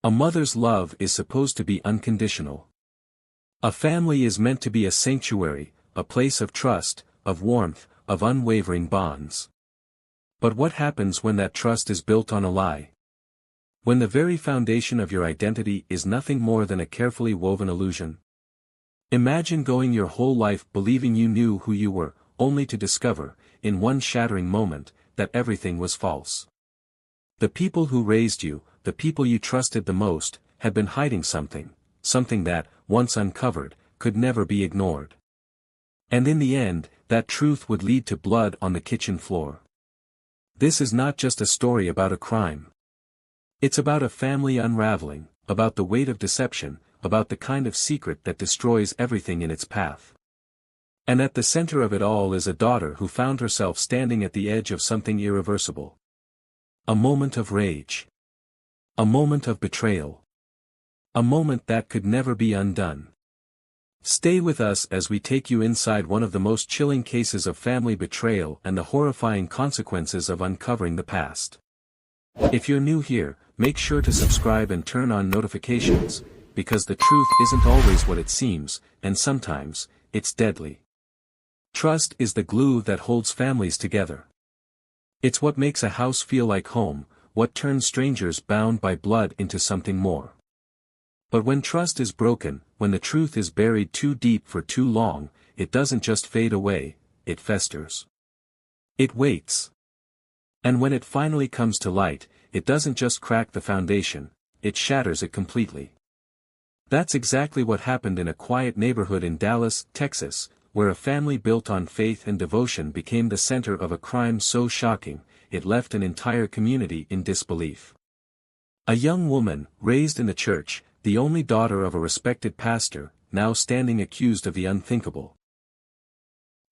A mother's love is supposed to be unconditional. A family is meant to be a sanctuary, a place of trust, of warmth, of unwavering bonds. But what happens when that trust is built on a lie? When the very foundation of your identity is nothing more than a carefully woven illusion? Imagine going your whole life believing you knew who you were, only to discover, in one shattering moment, that everything was false. The people who raised you, the people you trusted the most, had been hiding something that, once uncovered, could never be ignored. And in the end, that truth would lead to blood on the kitchen floor. This is not just a story about a crime. It's about a family unraveling, about the weight of deception, about the kind of secret that destroys everything in its path. And at the center of it all is a daughter who found herself standing at the edge of something irreversible. A moment of rage. A moment of betrayal. A moment that could never be undone. Stay with us as we take you inside one of the most chilling cases of family betrayal and the horrifying consequences of uncovering the past. If you're new here, make sure to subscribe and turn on notifications, because the truth isn't always what it seems, and sometimes, it's deadly. Trust is the glue that holds families together. It's what makes a house feel like home, what turns strangers bound by blood into something more. But when trust is broken, when the truth is buried too deep for too long, it doesn't just fade away, it festers. It waits. And when it finally comes to light, it doesn't just crack the foundation, it shatters it completely. That's exactly what happened in a quiet neighborhood in Dallas, Texas, where a family built on faith and devotion became the center of a crime so shocking, it left an entire community in disbelief. A young woman, raised in the church, the only daughter of a respected pastor, now standing accused of the unthinkable.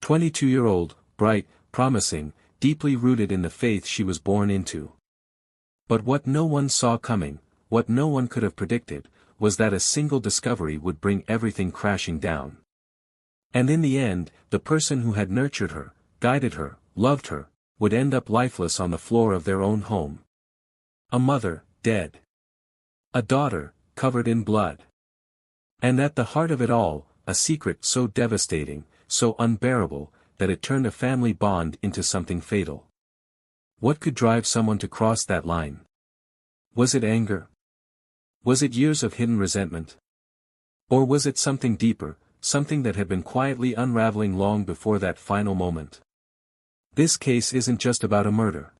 22-year-old, bright, promising, deeply rooted in the faith she was born into. But what no one saw coming, what no one could have predicted, was that a single discovery would bring everything crashing down. And in the end, the person who had nurtured her, guided her, loved her, would end up lifeless on the floor of their own home. A mother, dead. A daughter, covered in blood. And at the heart of it all, a secret so devastating, so unbearable, that it turned a family bond into something fatal. What could drive someone to cross that line? Was it anger? Was it years of hidden resentment? Or was it something deeper, something that had been quietly unraveling long before that final moment? This case isn't just about a murder.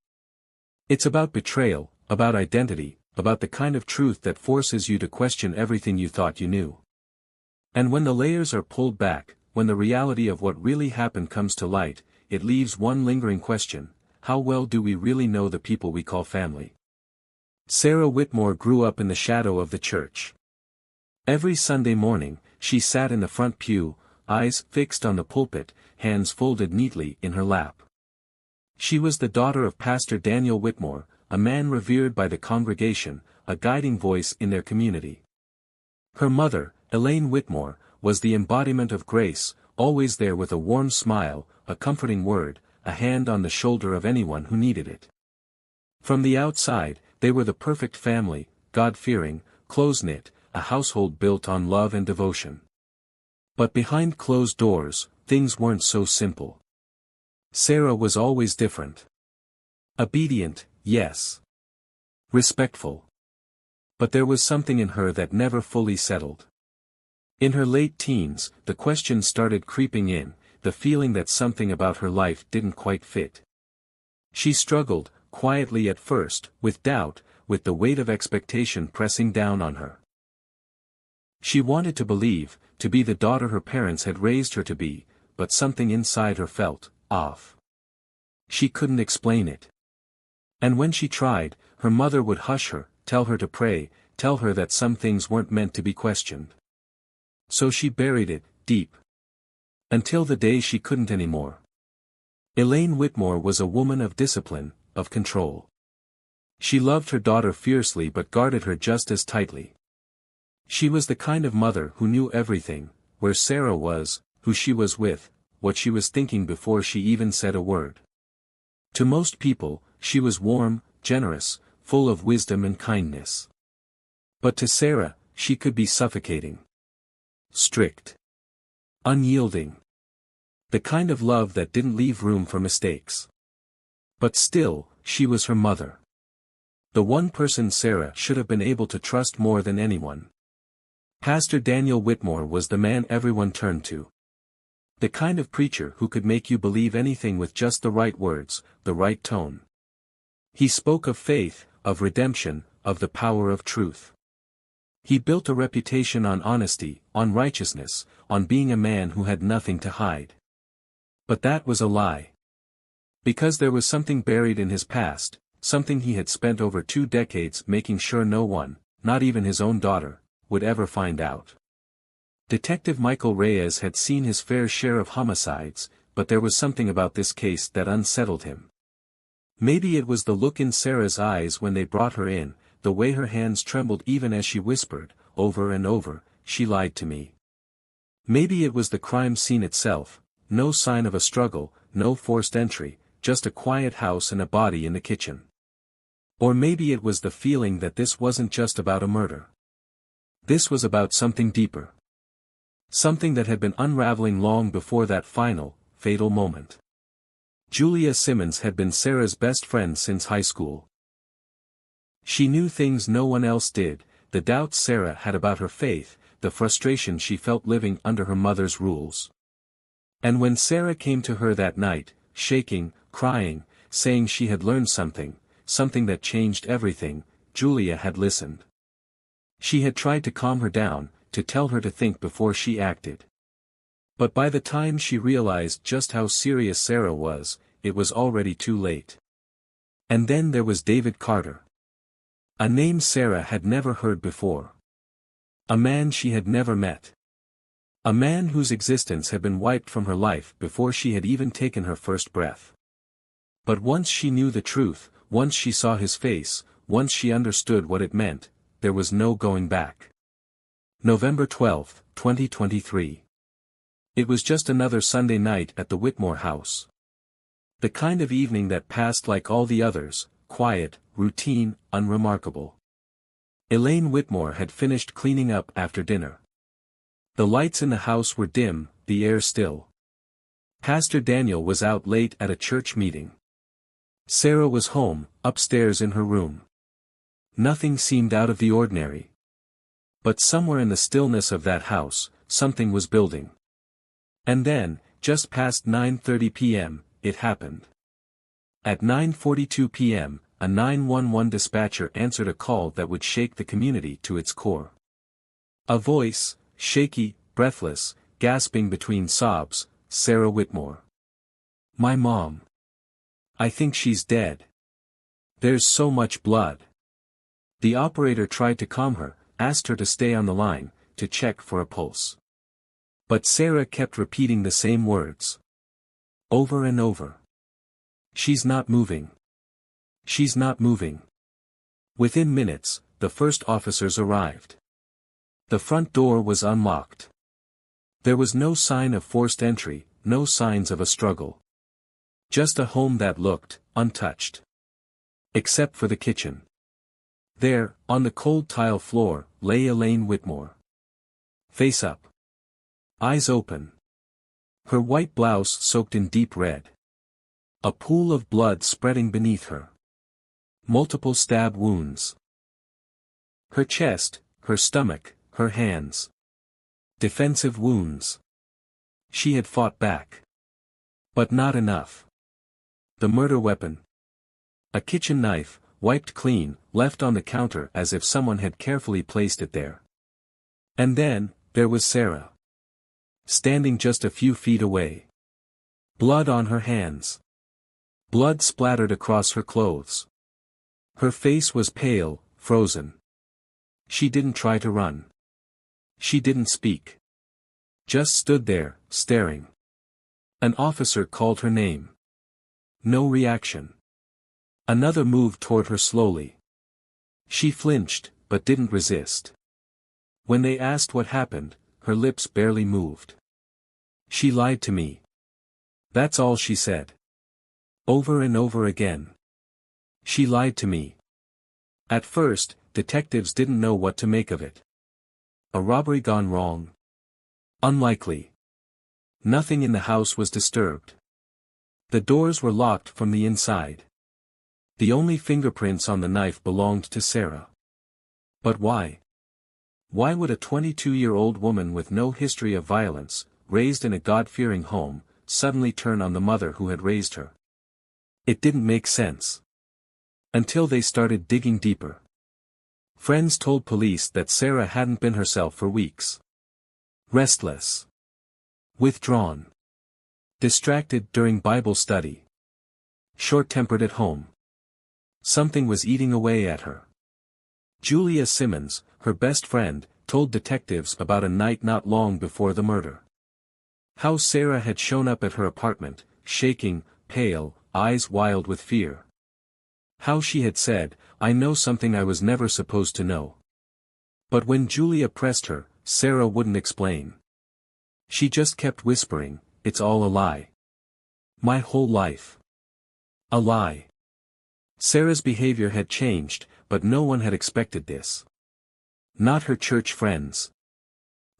It's about betrayal, about identity, about the kind of truth that forces you to question everything you thought you knew. And when the layers are pulled back, when the reality of what really happened comes to light, it leaves one lingering question: how well do we really know the people we call family? Sarah Whitmore grew up in the shadow of the church. Every Sunday morning, she sat in the front pew, eyes fixed on the pulpit, hands folded neatly in her lap. She was the daughter of Pastor Daniel Whitmore, a man revered by the congregation, a guiding voice in their community. Her mother, Elaine Whitmore, was the embodiment of grace, always there with a warm smile, a comforting word, a hand on the shoulder of anyone who needed it. From the outside, they were the perfect family, God-fearing, close-knit, a household built on love and devotion. But behind closed doors, things weren't so simple. Sarah was always different. Obedient, yes. Respectful. But there was something in her that never fully settled. In her late teens, the question started creeping in, the feeling that something about her life didn't quite fit. She struggled, quietly at first, with doubt, with the weight of expectation pressing down on her. She wanted to believe, to be the daughter her parents had raised her to be, but something inside her felt off. She couldn't explain it. And when she tried, her mother would hush her, tell her to pray, tell her that some things weren't meant to be questioned. So she buried it, deep. Until the day she couldn't anymore. Elaine Whitmore was a woman of discipline, of control. She loved her daughter fiercely but guarded her just as tightly. She was the kind of mother who knew everything, where Sarah was, who she was with, what she was thinking before she even said a word. To most people, she was warm, generous, full of wisdom and kindness. But to Sarah, she could be suffocating. Strict. Unyielding. The kind of love that didn't leave room for mistakes. But still, she was her mother. The one person Sarah should have been able to trust more than anyone. Pastor Daniel Whitmore was the man everyone turned to. The kind of preacher who could make you believe anything with just the right words, the right tone. He spoke of faith, of redemption, of the power of truth. He built a reputation on honesty, on righteousness, on being a man who had nothing to hide. But that was a lie. Because there was something buried in his past, something he had spent over 2 decades making sure no one, not even his own daughter, would ever find out. Detective Michael Reyes had seen his fair share of homicides, but there was something about this case that unsettled him. Maybe it was the look in Sarah's eyes when they brought her in, the way her hands trembled even as she whispered, over and over, "She lied to me." Maybe it was the crime scene itself, no sign of a struggle, no forced entry, just a quiet house and a body in the kitchen. Or maybe it was the feeling that this wasn't just about a murder. This was about something deeper. Something that had been unraveling long before that final, fatal moment. Julia Simmons had been Sarah's best friend since high school. She knew things no one else did, the doubts Sarah had about her faith, the frustration she felt living under her mother's rules. And when Sarah came to her that night, shaking, crying, saying she had learned something that changed everything, Julia had listened. She had tried to calm her down, to tell her to think before she acted. But by the time she realized just how serious Sarah was, it was already too late. And then there was David Carter. A name Sarah had never heard before. A man she had never met. A man whose existence had been wiped from her life before she had even taken her first breath. But once she knew the truth, once she saw his face, once she understood what it meant, there was no going back. November 12, 2023. It was just another Sunday night at the Whitmore house. The kind of evening that passed like all the others, quiet, routine, unremarkable. Elaine Whitmore had finished cleaning up after dinner. The lights in the house were dim, the air still. Pastor Daniel was out late at a church meeting. Sarah was home, upstairs in her room. Nothing seemed out of the ordinary. But somewhere in the stillness of that house, something was building. And then, just past 9:30 p.m., it happened. At 9:42 p.m., a 911 dispatcher answered a call that would shake the community to its core. A voice, shaky, breathless, gasping between sobs, Sarah Whitmore. "My mom. I think she's dead. There's so much blood." The operator tried to calm her, asked her to stay on the line, to check for a pulse. But Sarah kept repeating the same words. Over and over. "She's not moving. She's not moving." Within minutes, the first officers arrived. The front door was unlocked. There was no sign of forced entry, no signs of a struggle. Just a home that looked untouched. Except for the kitchen. There, on the cold tile floor, lay Elaine Whitmore. Face up. Eyes open. Her white blouse soaked in deep red. A pool of blood spreading beneath her. Multiple stab wounds. Her chest, her stomach, her hands. Defensive wounds. She had fought back. But not enough. The murder weapon. A kitchen knife, wiped clean, left on the counter as if someone had carefully placed it there. And then, there was Sarah. Standing just a few feet away. Blood on her hands. Blood splattered across her clothes. Her face was pale, frozen. She didn't try to run. She didn't speak. Just stood there, staring. An officer called her name. No reaction. Another moved toward her slowly. She flinched, but didn't resist. When they asked what happened, her lips barely moved. "She lied to me." That's all she said. Over and over again. "She lied to me. At first, detectives didn't know what to make of it. A robbery gone wrong? Unlikely. Nothing in the house was disturbed. The doors were locked from the inside. The only fingerprints on the knife belonged to Sarah. But why? Why would a 22-year-old woman with no history of violence, raised in a God-fearing home, suddenly turn on the mother who had raised her? It didn't make sense. Until they started digging deeper. Friends told police that Sarah hadn't been herself for weeks. Restless. Withdrawn. Distracted during Bible study. Short-tempered at home. Something was eating away at her. Julia Simmons, her best friend, told detectives about a night not long before the murder. How Sarah had shown up at her apartment, shaking, pale, eyes wild with fear. How she had said, "I know something I was never supposed to know." But when Julia pressed her, Sarah wouldn't explain. She just kept whispering, "It's all a lie. My whole life. A lie." Sarah's behavior had changed, but no one had expected this. Not her church friends.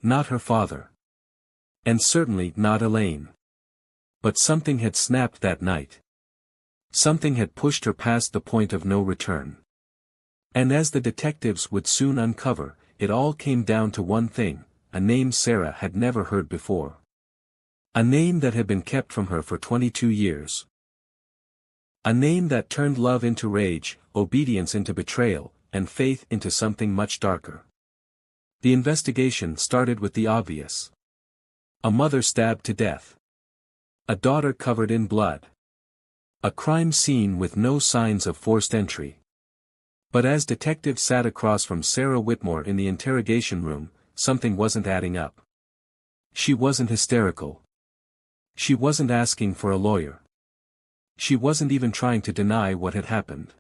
Not her father. And certainly not Elaine. But something had snapped that night. Something had pushed her past the point of no return. And as the detectives would soon uncover, it all came down to one thing, a name Sarah had never heard before. A name that had been kept from her for 22 years. A name that turned love into rage, obedience into betrayal, and faith into something much darker. The investigation started with the obvious. A mother stabbed to death. A daughter covered in blood. A crime scene with no signs of forced entry. But as detectives sat across from Sarah Whitmore in the interrogation room, something wasn't adding up. She wasn't hysterical. She wasn't asking for a lawyer. She wasn't even trying to deny what had happened.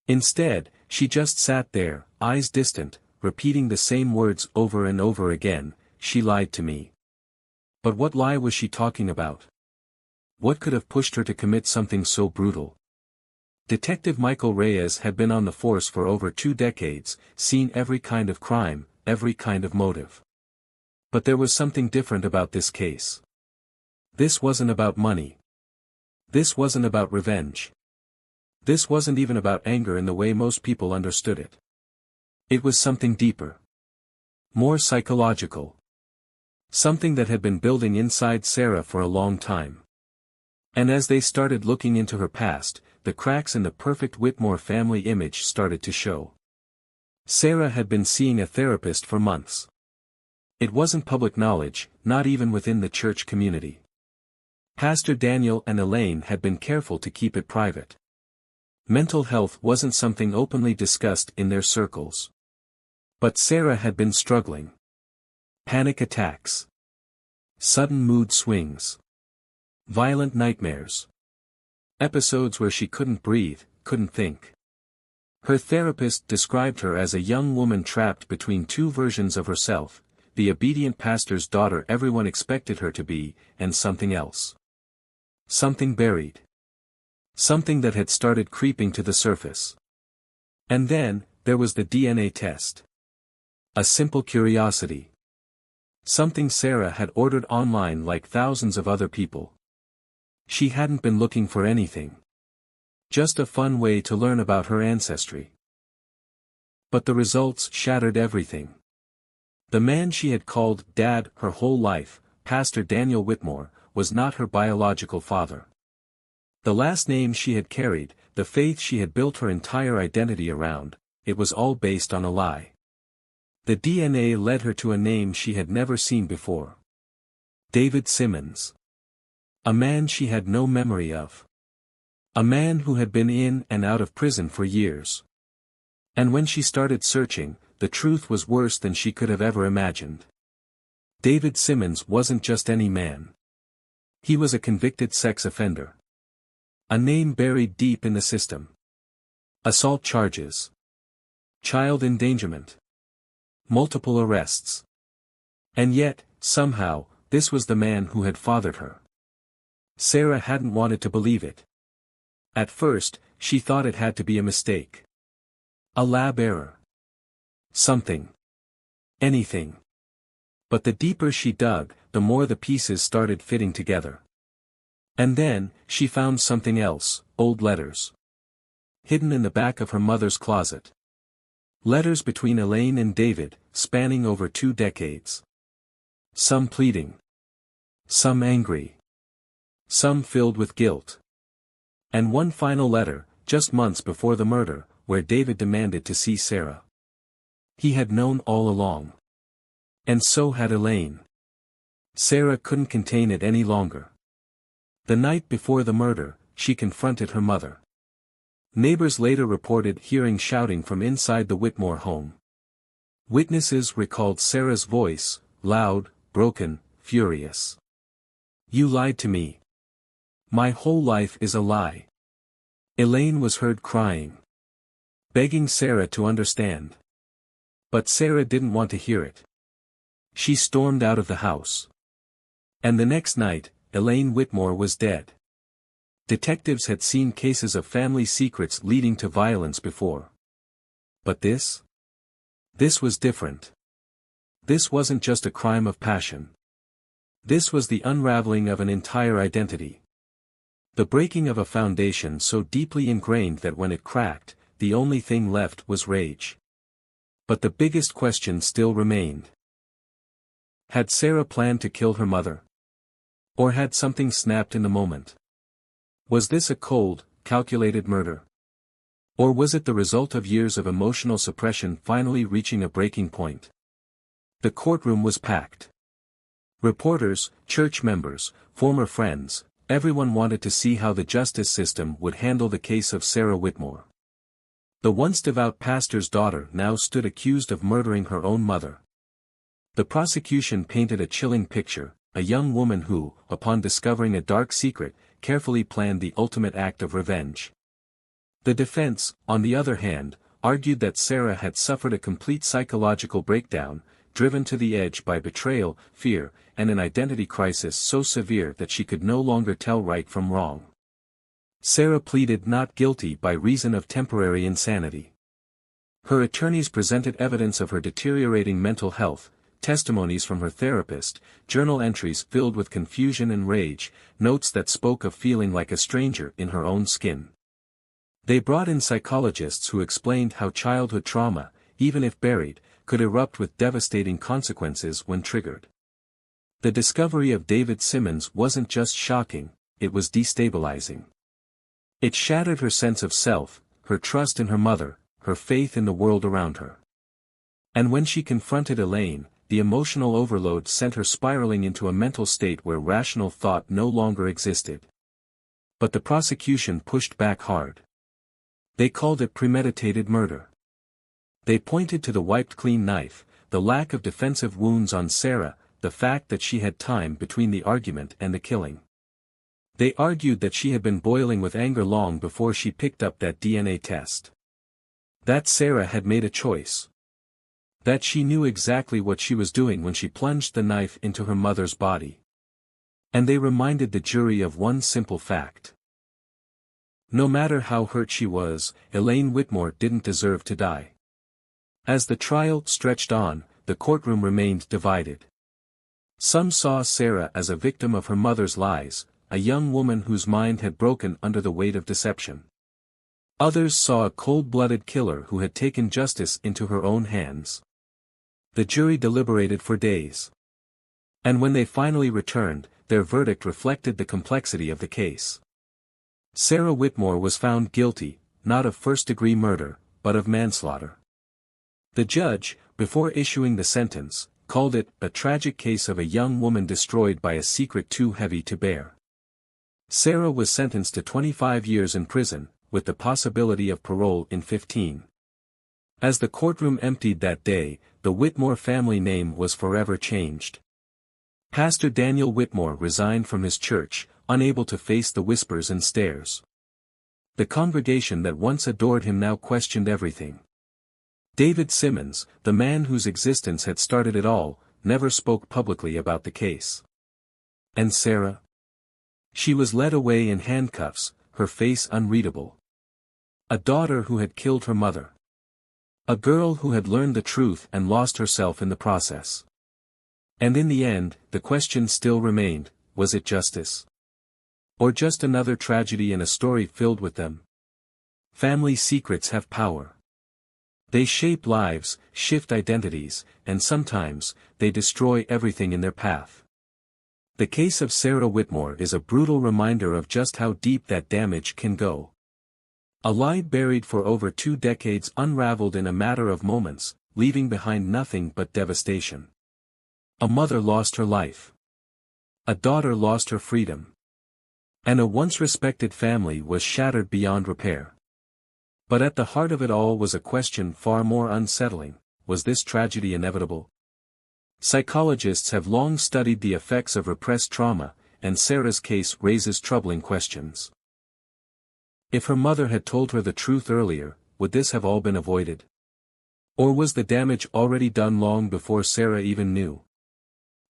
Instead, she just sat there, eyes distant, repeating the same words over and over again, "She lied to me." But what lie was she talking about? What could have pushed her to commit something so brutal? Detective Michael Reyes had been on the force for over 2 decades, seen every kind of crime, every kind of motive. But there was something different about this case. This wasn't about money. This wasn't about revenge. This wasn't even about anger in the way most people understood it. It was something deeper. More psychological. Something that had been building inside Sarah for a long time. And as they started looking into her past, the cracks in the perfect Whitmore family image started to show. Sarah had been seeing a therapist for months. It wasn't public knowledge, not even within the church community. Pastor Daniel and Elaine had been careful to keep it private. Mental health wasn't something openly discussed in their circles. But Sarah had been struggling. Panic attacks. Sudden mood swings. Violent nightmares. Episodes where she couldn't breathe, couldn't think. Her therapist described her as a young woman trapped between 2 versions of herself, the obedient pastor's daughter everyone expected her to be, and something else. Something buried. Something that had started creeping to the surface. And then, there was the DNA test. A simple curiosity. Something Sarah had ordered online like thousands of other people. She hadn't been looking for anything. Just a fun way to learn about her ancestry. But the results shattered everything. The man she had called Dad her whole life, Pastor Daniel Whitmore, was not her biological father. The last name she had carried, the faith she had built her entire identity around, it was all based on a lie. The DNA led her to a name she had never seen before. David Simmons. A man she had no memory of. A man who had been in and out of prison for years. And when she started searching, the truth was worse than she could have ever imagined. David Simmons wasn't just any man. He was a convicted sex offender. A name buried deep in the system. Assault charges. Child endangerment. Multiple arrests. And yet, somehow, this was the man who had fathered her. Sarah hadn't wanted to believe it. At first, she thought it had to be a mistake. A lab error. Something. Anything. But the deeper she dug, the more the pieces started fitting together. And then, she found something else, old letters. Hidden in the back of her mother's closet. Letters between Elaine and David, spanning over 2 decades. Some pleading. Some angry. Some filled with guilt. And one final letter, just months before the murder, where David demanded to see Sarah. He had known all along. And so had Elaine. Sarah couldn't contain it any longer. The night before the murder, she confronted her mother. Neighbors later reported hearing shouting from inside the Whitmore home. Witnesses recalled Sarah's voice, loud, broken, furious. "You lied to me. My whole life is a lie." Elaine was heard crying. Begging Sarah to understand. But Sarah didn't want to hear it. She stormed out of the house. And the next night, Elaine Whitmore was dead. Detectives had seen cases of family secrets leading to violence before. But this? This was different. This wasn't just a crime of passion. This was the unraveling of an entire identity. The breaking of a foundation so deeply ingrained that when it cracked, the only thing left was rage. But the biggest question still remained. Had Sarah planned to kill her mother? Or had something snapped in the moment? Was this a cold, calculated murder? Or was it the result of years of emotional suppression finally reaching a breaking point? The courtroom was packed. Reporters, church members, former friends, everyone wanted to see how the justice system would handle the case of Sarah Whitmore. The once devout pastor's daughter now stood accused of murdering her own mother. The prosecution painted a chilling picture, a young woman who, upon discovering a dark secret, carefully planned the ultimate act of revenge. The defense, on the other hand, argued that Sarah had suffered a complete psychological breakdown, driven to the edge by betrayal, fear, and an identity crisis so severe that she could no longer tell right from wrong. Sarah pleaded not guilty by reason of temporary insanity. Her attorneys presented evidence of her deteriorating mental health, testimonies from her therapist, journal entries filled with confusion and rage, notes that spoke of feeling like a stranger in her own skin. They brought in psychologists who explained how childhood trauma, even if buried, could erupt with devastating consequences when triggered. The discovery of David Simmons wasn't just shocking, it was destabilizing. It shattered her sense of self, her trust in her mother, her faith in the world around her. And when she confronted Elaine, the emotional overload sent her spiraling into a mental state where rational thought no longer existed. But the prosecution pushed back hard. They called it premeditated murder. They pointed to the wiped-clean knife, the lack of defensive wounds on Sarah, the fact that she had time between the argument and the killing. They argued that she had been boiling with anger long before she picked up that DNA test. That Sarah had made a choice. That she knew exactly what she was doing when she plunged the knife into her mother's body. And they reminded the jury of one simple fact. No matter how hurt she was, Elaine Whitmore didn't deserve to die. As the trial stretched on, the courtroom remained divided. Some saw Sarah as a victim of her mother's lies, a young woman whose mind had broken under the weight of deception. Others saw a cold-blooded killer who had taken justice into her own hands. The jury deliberated for days. And when they finally returned, their verdict reflected the complexity of the case. Sarah Whitmore was found guilty, not of first-degree murder, but of manslaughter. The judge, before issuing the sentence, called it a tragic case of a young woman destroyed by a secret too heavy to bear. Sarah was sentenced to 25 years in prison, with the possibility of parole in 15. As the courtroom emptied that day, the Whitmore family name was forever changed. Pastor Daniel Whitmore resigned from his church, unable to face the whispers and stares. The congregation that once adored him now questioned everything. David Simmons, the man whose existence had started it all, never spoke publicly about the case. And Sarah? She was led away in handcuffs, her face unreadable. A daughter who had killed her mother. A girl who had learned the truth and lost herself in the process. And in the end, the question still remained, was it justice? Or just another tragedy in a story filled with them? Family secrets have power. They shape lives, shift identities, and sometimes, they destroy everything in their path. The case of Sarah Whitmore is a brutal reminder of just how deep that damage can go. A lie buried for over 2 decades unraveled in a matter of moments, leaving behind nothing but devastation. A mother lost her life. A daughter lost her freedom. And a once respected family was shattered beyond repair. But at the heart of it all was a question far more unsettling: was this tragedy inevitable? Psychologists have long studied the effects of repressed trauma, and Sarah's case raises troubling questions. If her mother had told her the truth earlier, would this have all been avoided? Or was the damage already done long before Sarah even knew?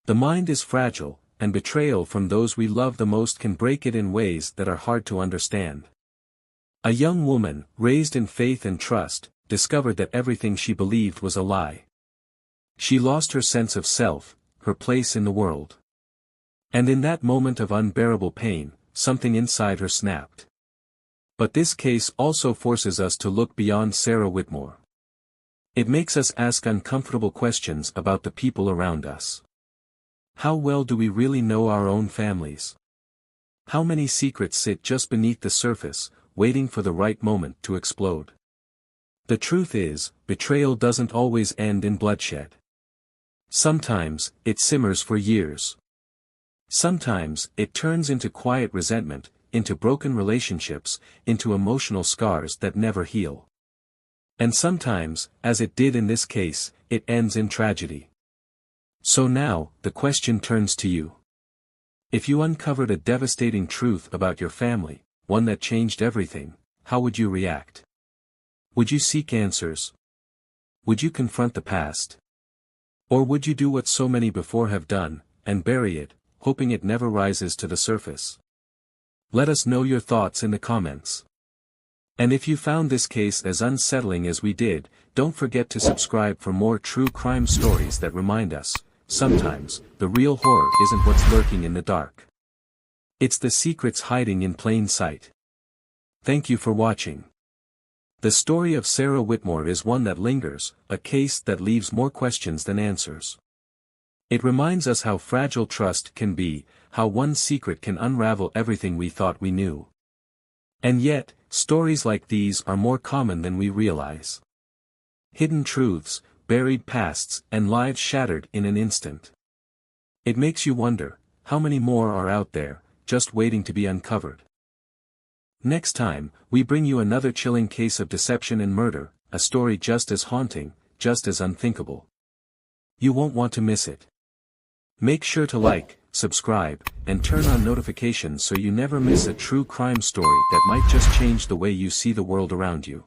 The mind is fragile, and betrayal from those we love the most can break it in ways that are hard to understand. A young woman, raised in faith and trust, discovered that everything she believed was a lie. She lost her sense of self, her place in the world. And in that moment of unbearable pain, something inside her snapped. But this case also forces us to look beyond Sarah Whitmore. It makes us ask uncomfortable questions about the people around us. How well do we really know our own families? How many secrets sit just beneath the surface, waiting for the right moment to explode? The truth is, betrayal doesn't always end in bloodshed. Sometimes, it simmers for years. Sometimes, it turns into quiet resentment, into broken relationships, into emotional scars that never heal. And sometimes, as it did in this case, it ends in tragedy. So now, the question turns to you. If you uncovered a devastating truth about your family, one that changed everything, how would you react? Would you seek answers? Would you confront the past? Or would you do what so many before have done, and bury it, hoping it never rises to the surface? Let us know your thoughts in the comments. And if you found this case as unsettling as we did, don't forget to subscribe for more true crime stories that remind us, sometimes, the real horror isn't what's lurking in the dark. It's the secrets hiding in plain sight. Thank you for watching. The story of Sarah Whitmore is one that lingers, a case that leaves more questions than answers. It reminds us how fragile trust can be, how one secret can unravel everything we thought we knew. And yet, stories like these are more common than we realize. Hidden truths, buried pasts, and lives shattered in an instant. It makes you wonder, how many more are out there, just waiting to be uncovered? Next time, we bring you another chilling case of deception and murder, a story just as haunting, just as unthinkable. You won't want to miss it. Make sure to like, subscribe, and turn on notifications so you never miss a true crime story that might just change the way you see the world around you.